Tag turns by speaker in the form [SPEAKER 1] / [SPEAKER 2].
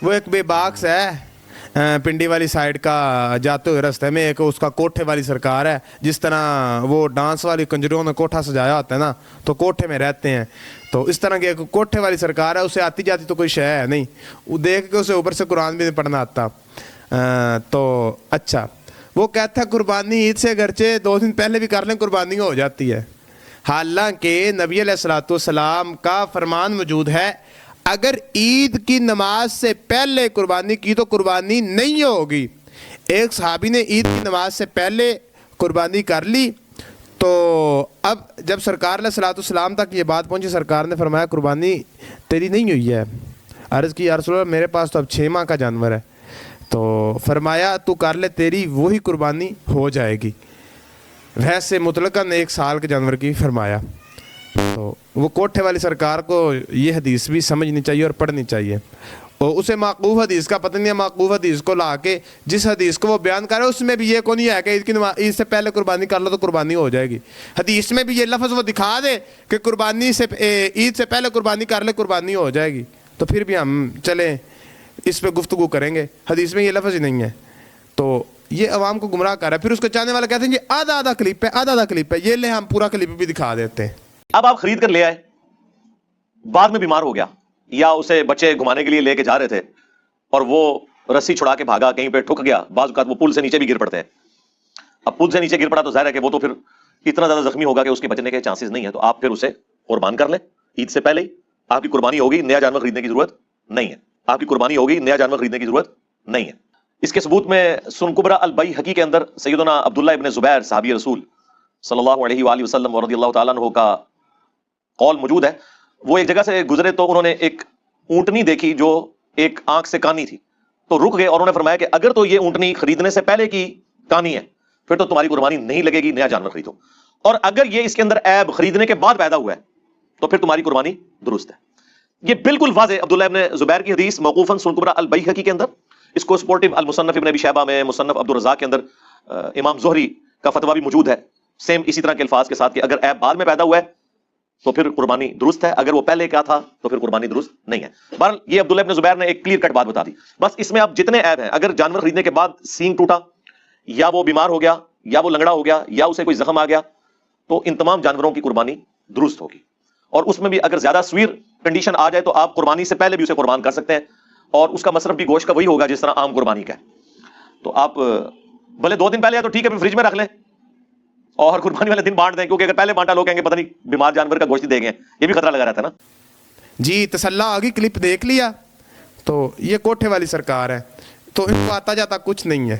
[SPEAKER 1] وہ ایک بے باکس ہے پنڈی والی سائڈ کا جاتے ہوئے رستے میں، ایک اس کا کوٹھے والی سرکار ہے، جس طرح وہ ڈانس والی کنجروں نے کوٹھا سجایا ہوتا ہے نا، تو کوٹھے میں رہتے ہیں، تو اس طرح کی ایک کوٹھے والی سرکار ہے، اسے آتی جاتی تو کوئی شے ہے نہیں، وہ دیکھ کے اسے اوپر سے قرآن بھی نہیں پڑھنا آتا۔ تو اچھا وہ کہتا ہے قربانی عید سے گرچہ 2 دن پہلے بھی کر لیں قربانی ہو جاتی ہے، حالانکہ نبی علیہ الصلوۃ والسلام کا فرمان موجود ہے اگر عید کی نماز سے پہلے قربانی کی تو قربانی نہیں ہوگی۔ ایک صحابی نے عید کی نماز سے پہلے قربانی کر لی، تو اب جب سرکار علیہ الصلوۃ والسلام تک یہ بات پہنچی، سرکار نے فرمایا قربانی تیری نہیں ہوئی ہے۔ عرض کی یا رسول اللہ میرے پاس تو اب 6 ماہ کا جانور ہے، تو فرمایا تو کر لے تیری وہی قربانی ہو جائے گی، ویسے مطلقاً 1 سال کے جانور کی فرمایا۔ تو وہ کوٹھے والی سرکار کو یہ حدیث بھی سمجھنی چاہیے اور پڑھنی چاہیے، اور اسے موقوف حدیث کا پتہ نہیں ہے، موقوف حدیث کو لا کے جس حدیث کو وہ بیان کرے اس میں بھی یہ کو نہیں ہے کہ عید سے پہلے قربانی کر لو تو قربانی ہو جائے گی، حدیث میں بھی یہ لفظ وہ دکھا دے کہ قربانی سے عید سے پہلے قربانی کر لے قربانی ہو جائے گی، تو پھر بھی ہم چلیں اس پہ گفتگو کریں گے، حدیث میں یہ لفظ ہی نہیں ہے، تو یہ عوام کو گمراہ کر رہا ہے۔ پھر اس کے چاہنے والے کہتے ہیں یہ آدھا کلپ ہے، آدھا کلپ ہے، یہ لے ہم پورا کلپ بھی دکھا دیتے ہیں۔
[SPEAKER 2] اب آپ خرید کر لے آئے، بعد میں بیمار ہو گیا، یا اسے بچے گھمانے کے لیے لے کے جا رہے تھے اور وہ رسی چھڑا کے بھاگا، کہیں پہ ٹھک گیا، بعض اوقات وہ پل سے نیچے بھی گر پڑتے ہیں۔ اب پل سے نیچے گر پڑا تو ظاہر ہے کہ وہ تو پھر اتنا زیادہ زخمی ہوگا کہ اس کے بچنے کے چانسز نہیں ہے، تو آپ پھر اسے قربان کر لیں عید سے پہلے ہی، آپ کی قربانی ہوگی، نیا جانور خریدنے کی ضرورت نہیں ہے، آپ کی قربانی ہوگی، نیا جانور خریدنے کی ضرورت نہیں ہے۔ اس کے ثبوت میں سنن کبری البیہقی کے اندر سیدنا عبداللہ ابن زبیر صحابی رسول صلی اللہ علیہ وآلہ وسلم ورضی اللہ تعالیٰ عنہ کا قول موجود ہے۔ وہ ایک جگہ سے گزرے تو انہوں نے ایک اونٹنی دیکھی جو ایک آنکھ سے کانی تھی، تو رک گئے اور انہوں نے فرمایا کہ اگر تو یہ اونٹنی خریدنے سے پہلے کی کانی ہے پھر تو تمہاری قربانی نہیں لگے گی، نیا جانور خریدو، اور اگر یہ اس کے اندر عیب خریدنے کے بعد پیدا ہوا ہے تو پھر تمہاری قربانی درست ہے۔ یہ بالکل واضح عبداللہ ابن زبیر کی حدیث موقوفاً سنن کبری البیہقی کے اندر، اس کو سپورٹو المصنف ابن ابی شیبہ میں، مصنف عبد الرزاق کے اندر امام زہری کا فتویٰ بھی موجود ہے، سیم اسی طرح کے الفاظ کے ساتھ کہ اگر عیب بعد میں پیدا ہوا ہے تو پھر قربانی درست ہے، اگر وہ پہلے کیا تھا تو پھر قربانی درست نہیں ہے۔ بہرحال یہ عبداللہ ابن زبیر نے ایک کلیئر کٹ بات بتا دی، بس اس میں اب جتنے عیب ہیں، اگر جانور خریدنے کے بعد سینگ ٹوٹا، یا وہ بیمار ہو گیا، یا وہ لنگڑا ہو گیا، یا اسے کوئی زخم آ گیا، تو ان تمام جانوروں کی قربانی درست ہوگی، اور اس میں بھی اگر زیادہ سویر کنڈیشن آ جائے تو آپ قربانی سے پہلے بھی اسے قربان کر سکتے ہیں، اور اس کا مصرف بھی گوشت کا وہی ہوگا جس طرح عام قربانی کا ہے۔ تو آپ بھلے 2 دن پہلے ہے تو ٹھیک ہے، پھر فریج میں رکھ لیں اور قربانی والے دن بانٹ دیں، کیونکہ اگر پہلے بانٹا لوگ کہیں گے پتہ نہیں بیمار جانور کا گوشت دے گئے، یہ بھی خطرہ لگا رہتا ہے نا۔
[SPEAKER 1] جی تسلی آگی، کلپ دیکھ لیا، تو یہ کوٹھے والی سرکار ہے، تو ان کو آتا جاتا کچھ نہیں ہے۔